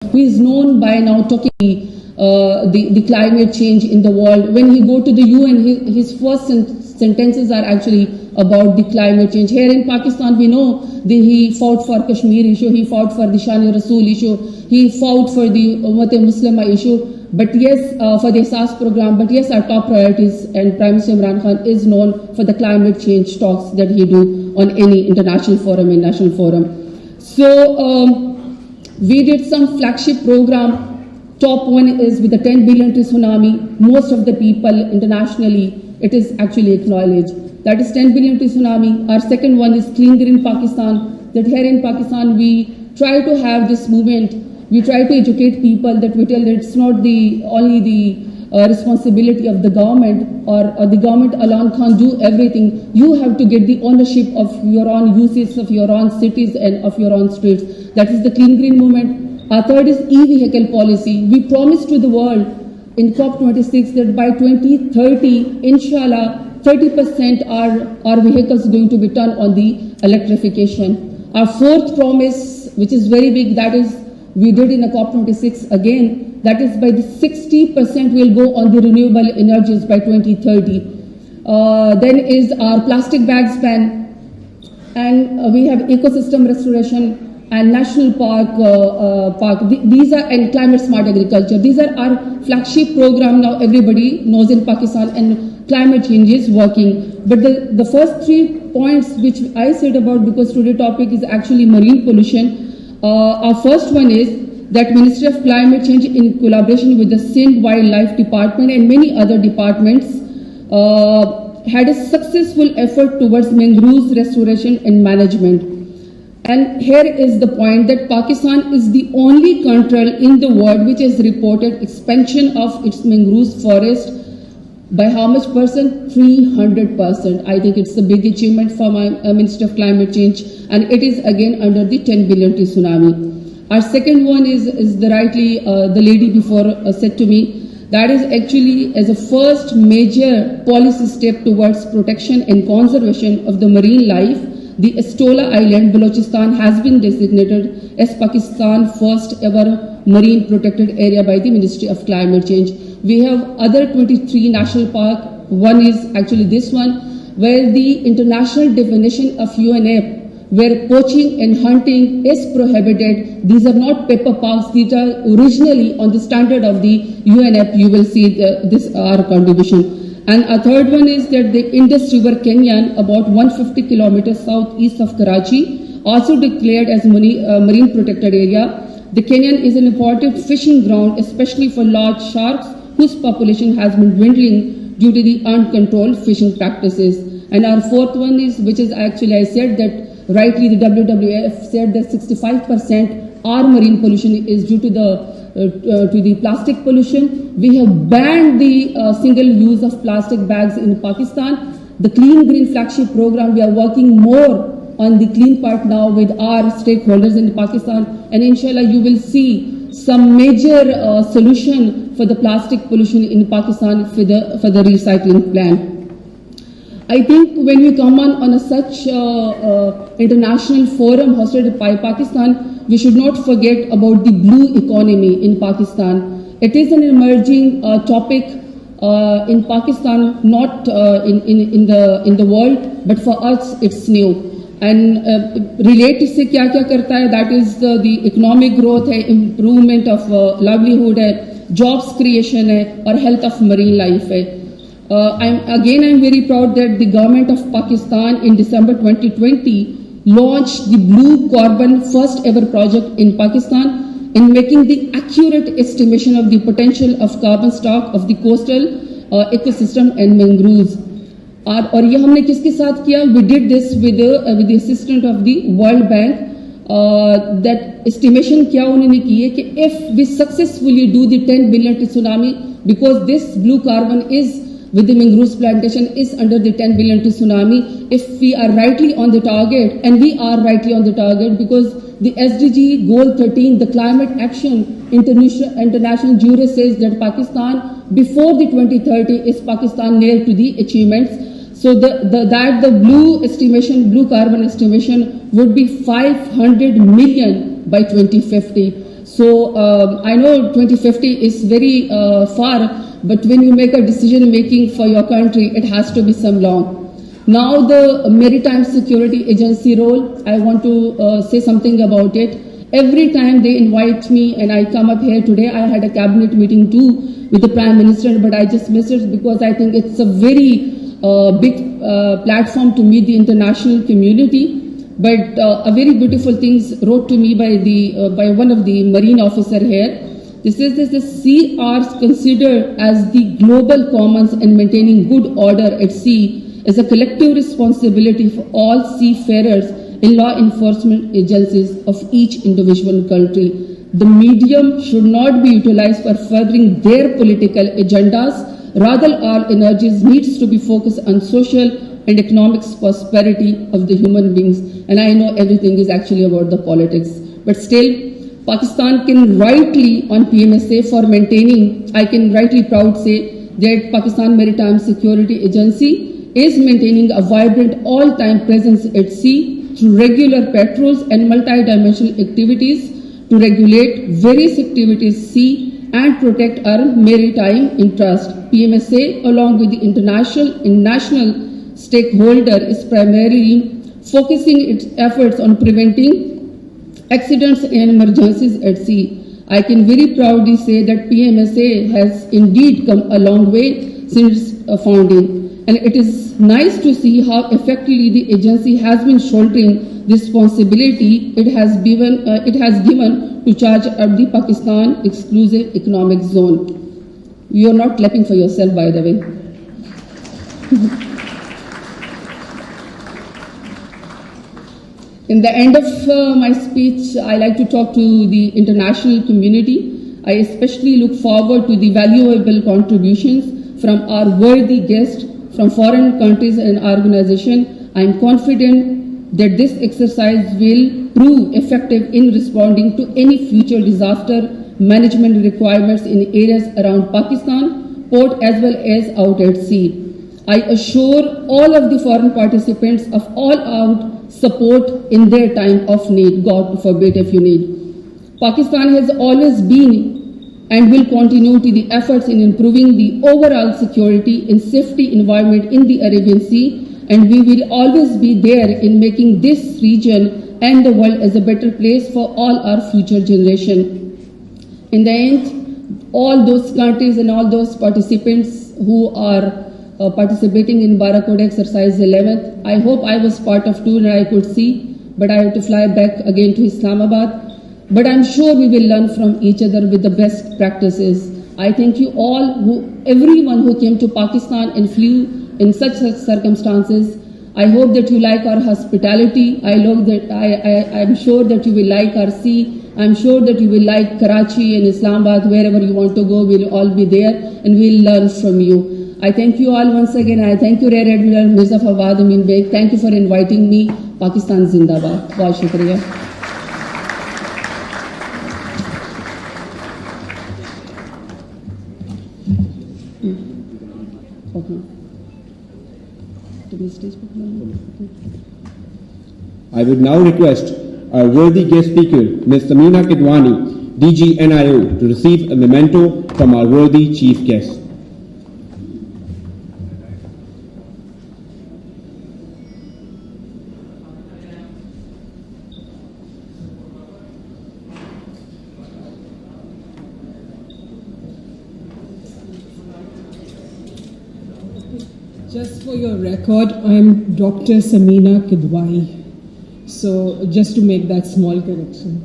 who is known by now talking the climate change in the world. When he go to the UN, his first sentences are actually about the climate change. Here in Pakistan, we know that he fought for Kashmir issue, he fought for the Shan-e-Rasool issue, he fought for the Ummat-e-Muslima issue. But yes, for the SAS program, but yes, our top priorities, and Prime Minister Imran Khan is known for the climate change talks that he do on any international forum and national forum. So we did some flagship program. Top one is with the 10 billion to tsunami. Most of the people internationally, it is actually acknowledged. That is 10 billion to tsunami. Our second one is Clean Green Pakistan. That here in Pakistan, we try to have this movement. We try to educate people that we tell that it's not only the responsibility of the government or the government alone can't do everything. You have to get the ownership of your own uses, of your own cities and of your own streets. That is the Clean Green movement. Our third is e-vehicle policy. We promised to the world in COP26 that by 2030, inshallah, 30% our vehicles going to be turned on the electrification. Our fourth promise, which is very big, that is we did in a COP26 again, that is by the 60% will go on the renewable energies by 2030. Then is our plastic bags ban, and we have ecosystem restoration and national park. These are, and climate smart agriculture. These are our flagship program now. Everybody knows in Pakistan, and climate change is working. But the first 3 points which I said about, because today's topic is actually marine pollution. Our first one is that Ministry of Climate Change, in collaboration with the Sindh Wildlife Department and many other departments, had a successful effort towards mangroves restoration and management. And here is the point that Pakistan is the only country in the world which has reported expansion of its mangroves forest by how much percent? 300%. I think it's a big achievement for my Minister of Climate Change, and it is again under the 10 billion to tsunami. Our second one is the rightly the lady before said to me, that is actually as a first major policy step towards protection and conservation of the marine life. The Astola Island, Balochistan, has been designated as Pakistan's first ever marine protected area by the Ministry of Climate Change. We have other 23 national parks. One is actually this one, where the international definition of UNEP, where poaching and hunting is prohibited. These are not paper parks. These are originally on the standard of the UNEP. You will see this our contribution. And a third one is that the Indus River Canyon, about 150 kilometers southeast of Karachi, also declared as marine protected area. The canyon is an important fishing ground, especially for large sharks, whose population has been dwindling due to the uncontrolled fishing practices. And our fourth one is, which is actually I said that rightly the WWF said that 65% our marine pollution is due to the plastic pollution. We have banned the single use of plastic bags in Pakistan. The Clean Green flagship program, we are working more on the clean part now with our stakeholders in Pakistan, and inshallah you will see some major solution for the plastic pollution in Pakistan for the recycling plan. I think when we come on a such international forum hosted by Pakistan, we should not forget about the blue economy in Pakistan. It is an emerging topic in Pakistan, not in the world, but for us it's new. And related से क्या क्या करता है? That is the economic growth है, improvement of livelihood है, jobs creation है, और health of marine life है. I'm very proud that the government of Pakistan in December 2020 launched the Blue Carbon first ever project in Pakistan in making the accurate estimation of the potential of carbon stock of the coastal ecosystem and mangroves. और ये हमने किसके साथ किया? We did this with the assistance of the World Bank. That estimation क्या उन्होंने की है कि if we successfully do the 10 billion to tsunami, because this blue carbon is with the mangroves plantation is under the 10 billion to tsunami, if we are rightly on the target, and we are rightly on the target because the SDG Goal 13, the climate action international jury says that Pakistan before the 2030 is Pakistan near to the achievements. So the blue carbon estimation would be 500 million by 2050. So I know 2050 is very far, but when you make a decision making for your country, it has to be some long. Now the Maritime Security Agency role, I want to say something about it. Every time they invite me and I come up here today, I had a cabinet meeting too with the Prime Minister, but I just missed it because I think it's a very big platform to meet the international community. But a very beautiful things wrote to me by one of the Marine officer here. This is the sea are considered as the global commons, and maintaining good order at sea is a collective responsibility for all seafarers and law enforcement agencies of each individual country. The medium should not be utilized for furthering their political agendas. Rather, all energies needs to be focused on social and economic prosperity of the human beings. And I know everything is actually about the politics. But still, Pakistan can rightly on PMSA for maintaining, I can rightly proud say that Pakistan Maritime Security Agency is maintaining a vibrant all-time presence at sea through regular patrols and multi-dimensional activities to regulate various activities sea and protect our maritime interest. PMSA, along with the international and national stakeholder, is primarily focusing its efforts on preventing accidents and emergencies at sea. I can very proudly say that PMSA has indeed come a long way since its founding, and it is nice to see how effectively the agency has been shouldering the responsibility it has given to charge up the Pakistan Exclusive Economic Zone. You are not clapping for yourself, by the way. In the end of my speech, I like to talk to the international community. I especially look forward to the valuable contributions from our worthy guests from foreign countries and organizations. I am confident that this exercise will prove effective in responding to any future disaster management requirements in areas around Pakistan, port as well as out at sea. I assure all of the foreign participants of all-out support in their time of need. God forbid if you need. Pakistan has always been and will continue to the efforts in improving the overall security and safety environment in the Arabian Sea, and we will always be there in making this region and the world as a better place for all our future generation. In the end, all those countries and all those participants who are participating in Barakoda Exercise 11th, I hope I was part of too and I could see, but I have to fly back again to Islamabad. But I'm sure we will learn from each other with the best practices. I thank you all, everyone who came to Pakistan and flew in such circumstances. I hope that you like our hospitality. I'm sure that you will like our sea. I'm sure that you will like Karachi and Islamabad, wherever you want to go, we'll all be there and we'll learn from you. I thank you all once again. I thank you, Rear Admiral Mirza Fawad Amin Beg. Thank you for inviting me. Pakistan Zindabad. Bahut shukriya. I would now request our worthy guest speaker, Ms. Samina Kidwani, DG NIO, to receive a memento from our worthy chief guest. Just for your record, I'm Dr. Samina Kidwai. So just to make that small correction.